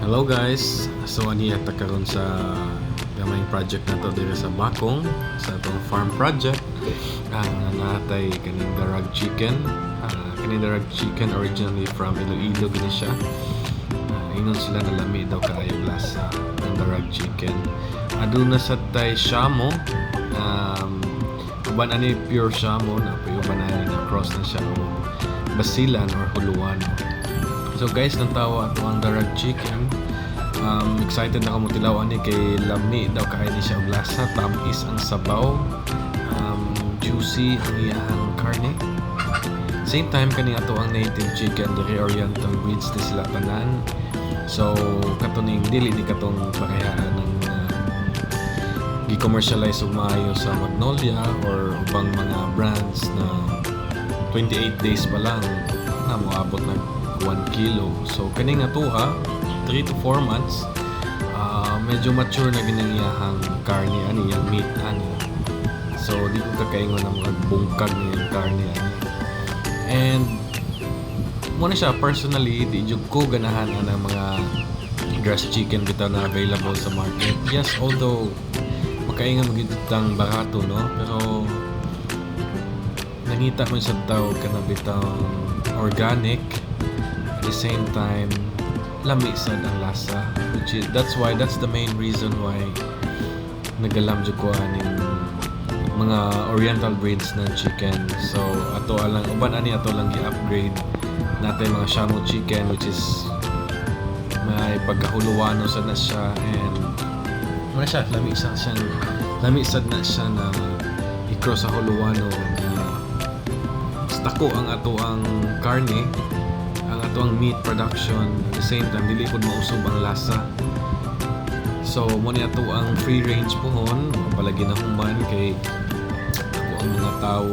Hello guys! So ani ata karon sa gamay project na to dito sa Bakong sa atong farm project. Natay kaning darag chicken. Kaning darag chicken originally from Iloilo gini siya. Ingon sila na lami daw kaayo lasa ng darag chicken. Aduna sa tay shamo. Uban ani pure shamo na payuban ani na cross na siya o basilan or huluan. So guys, natawa ato ang darag chicken. Excited na kamo tilaw ani kay lamni daw kay ni siya og lasa, tamis ang sabaw, juicy ang iyang karne. Same time kani ato ang native chicken, diri oriental breeds ni sila tanan. So katuning dili ni katong pakayaan ng gi-commercialize og maayo sa Magnolia or ubang mga brands na 28 days pa lang na moabot na 1 kilo. So kaning atoa 3 to 4 months medyo mature na ginangiyahang karne ani yang meat ani. So di ko kakaingon ang mga bungkag ni yung karne ani. And muna siya personally di jud ko ganahan ang mga grass chicken bitaw na available sa market. Yes, although makaingon mo gitang barato no, pero nangita man sa tao kana bitaw organic. At the same time lami sad ang lasa, which is that's the main reason why nagalam jud ko aning mga oriental breeds ng chicken. So ato lang uban ani ato lang gi-upgrade natay mga shamo chicken, which is may pagkahuluwano sad na siya, and wala siya lami sad na siya na i-cross sa huluwano na stako ang ato ang karne, ang ato ang meat production. At the same time dili pud mausog ang lasa. So mo ni ato ang free range pohon, palagi na human kay ako ang mga tao